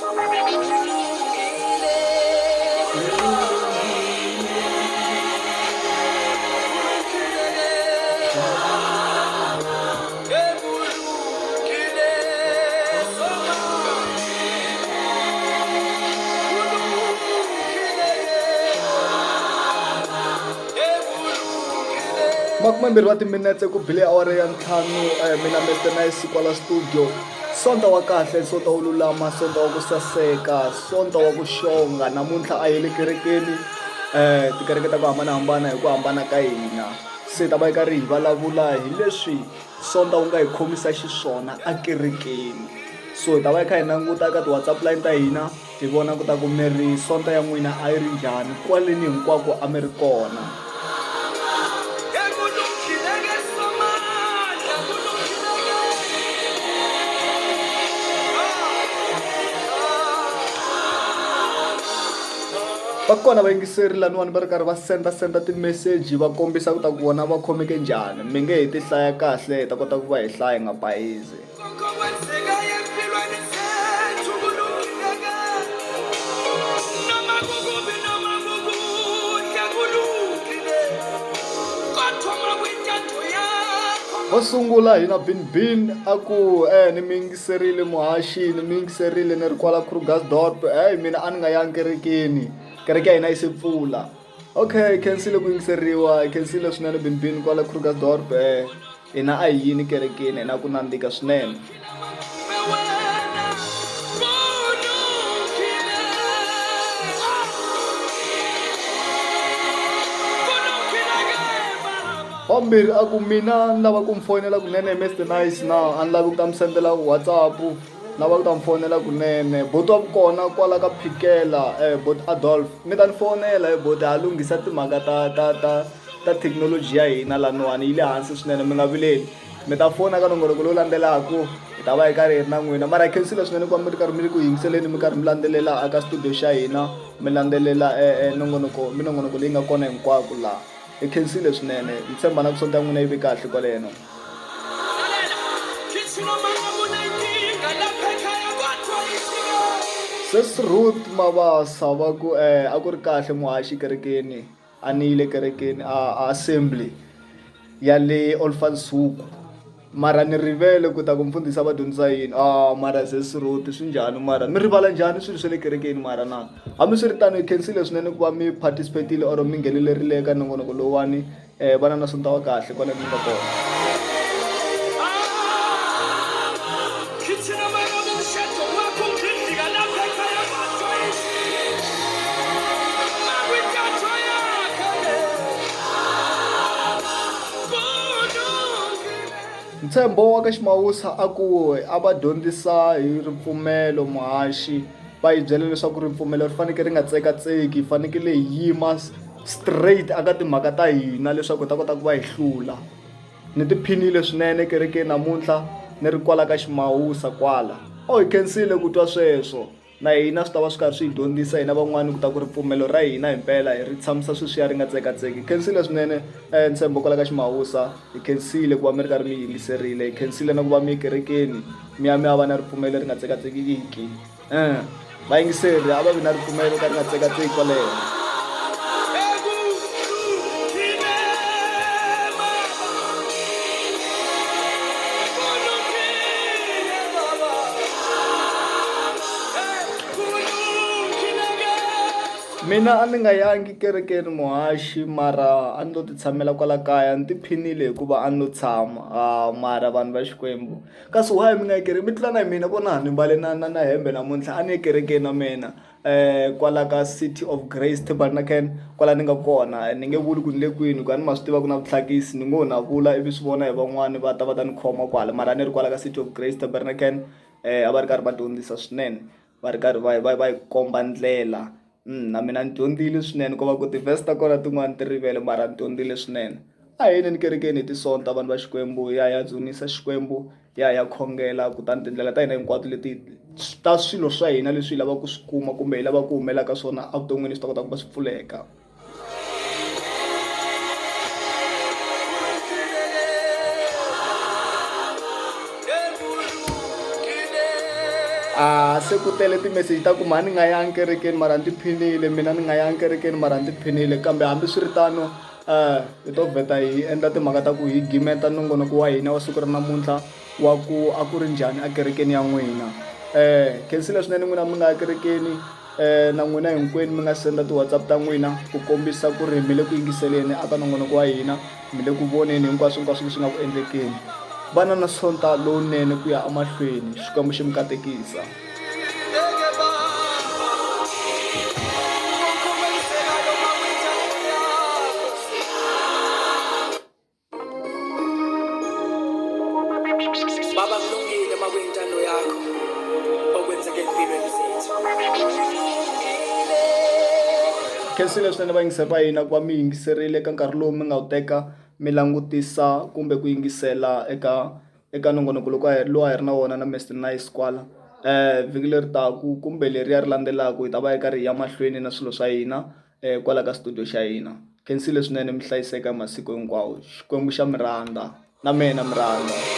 Makumembiri wa timinetse ku bile awara ya ntlhanu mina Mr Nice kwala studio. Sonta wa kahle, sonta wo lulama, sonta wa ku saseka, sonta wa ku xonga. Namuntlha a hi le kerekeni tikereke ta ku hambanahambana hi ku hambana ka hina. Se ta va yi karhi hi vulavula hi leswi sonta wu nga hi khomisa xiswona a kerekeni. So hi ta va hi kha hi languta ka ti-WhatsApp line ta hina hi vona ku ta ku mi ri sonta ya n'wina a yi ri njhani kwaleni hinkwako a mi ri kona. Va kona vayingiseri laniwani va ri karhi va senda ti-message va kombisa ku ta ku vona va khomeke njhani. Mi nge he ti hlaya kahle hi ta kota ku va hi hlaya hi nga bayizi. Vo sungula hi na Bin a ku ni mi yingiserile muhaxi ni mi yingiserile ni ri kwala Krugersdorp mina a ni nga yangi kerekeni. Kereke ya hina yi se pfula. Okay, khensile ku yingiseriwa, khensile swinene Bin kwala Krugersdorp hina a hi yini kerekeni hina ku nandzika swinene. Wambirhi a ku mina ni lava ku mi fonela kunene Mr Nice na a ni lavi ku ta mi sendela WhatsApp. Ni lava ku ta mi fonela kunene boti wa kona kwala ka Phikela boti Adolf mi ta ni fonela boti ha lunghisa timhaka ta thekinoloji ya hina laniwani yi le hansi swinene mi nga vileli. Mi ta fona ka nongoloko lowu landzelaka hi ta va hi karhi hi ri na n'wina mara khensile swinene ku va mi ri karhi mi ri ku yingiseleni mi karhi mi landzelela aka studio xa hina mi landzelela minongonoko leyi nga kona hinkwako laha. I khensile swinene ni tshemba na ku sonta ya n'wina yi ve kahle kwaleno. Sis Ruth Mabasa va ku a ku ri kahle muhaxi kerekeni a ni yile kerekeni a assembly ya le Olfansuku mara ni rivele ku ta ku mfundhisa va dyondzisa yini mara Sis Ruth swi njhani mara mi rivala njhani swilo swa le kerekeni mara na hambi swi ri tano hi khensile swinene ku va mi participate-ile or mi nghenelerile eka nongonoko lowani vana na sonta wa kahle kwala mi nga kona. Ntshembo wa ka Ximawusa a ku a va dyondzisa hi ripfumelo muhaxi va yi byela leswaku ripfumelo ri fanekele ri nga tsekatseki hi fanekele hi yima straight aka timhaka ta hina leswaku hi ta kota ku va hi hlula. Ni tiphinile swinene kerekeni namuntlha ni ri kwala ka Ximawusa kwala hi khensile ku twa sweswo na hina swi ta va swi karhi swi hi dyondzisa hina van'wani ku ta ku ripfumelo ra hina himpela hi ri tshamisa sweswiya ri nga tsekatseki. Khensile swinene ntshembo kwala ka Ximawusa hi khensile ku va mi ri karhi mi yingiserile hi khensile na ku va mi kerekeni mi ya va na ripfumelo ri nga tsekatsekiki vayingiseri a va vi na ripfumelo ka ri nga tsekatseki kwaleyo. Mina a ni nga yangi kerekeni muhaxi mara a ni lo ti tshamela kwala kaya ni tiphinile hikuva a ni lo tshama mara vanhu va Xikwembu kasi why mi nga yi kereke mi tlula na hi mina vona ha ni mbale na hembe namuntlha a ni ye kerekeni na mina kwala ka City of Grace Tabernacle kwala ni nga kona ni nge vuli ku ni le kwini ku a ni ma swi tiva ku na vutlhakisi ni ngo na vula ivi swi vona hi van'wani va ta ni khoma kwala mara a ni ri kwala ka City of Grace Tabernacle a va ri karhi va dyondzisa swinene va ri karhi va hi komba ndlela. Na mina ni dyondzile swinene ko va ku ti-verse ta kona tin'wani ti rivele mara ni dyondzile swinene. A hi yini kerekeni hi tisonta vanhu va Xikwembu ya dzunisa Xikwembu ya khongela kutani tindlela ta hina hinkwato leti ta swilo swa hina leswi hi lavaka ku swi kuma kumbe hi lavaka ku humelela ka swona evuton'wini swi ta kota ku va swi pfuleka. se ku tele ti-message ta ku mhani nga yangi kerekeni mara ni tiphinile, mina ni nga yangi kerekeni mara ni tiphinile. Kambe hambi swi ri tano hi to vheta hi endla timhaka ta ku hi gimeta nongonoko wa hina wa siku ra namuntlha wa ku a ku ri njhani a kerekeni ya n'wina. Khensile swinene n'wina mi nga ya kerekeni, na n'wina hinkwenu mi nga senda ti-WhatsApp ta n'wina ku kombisa ku ri mi le ku yingiseleni aka nongonoko wa hina, mi le ku voneni hinkwaswo leswi nga ku endlekeni. Vana na sonta lowunene ku ya emahlweni, Xikwembu xi mi katekisa. Baba kulungile makwintando yakho okwenzeke empilweni zethu. Khensile swinene vayingiseri va hina ku va mi yingiserile eka nkarhi lowu mi nga wu teka mi langutisa kumbe ku yingisela eka nongonoko lowu a hi ri na wona na Mr Nice kwala. Vhiki leri taku kumbe leriya ri landzelaka hi ta va hi karhi hi ya mahlweni na swilo swa hina kwala ka studio xa hina. Khensile swinene mi hlayiseka masiku hinkwawo, Xikwembu xa mi rhandza na mina mi rhandza.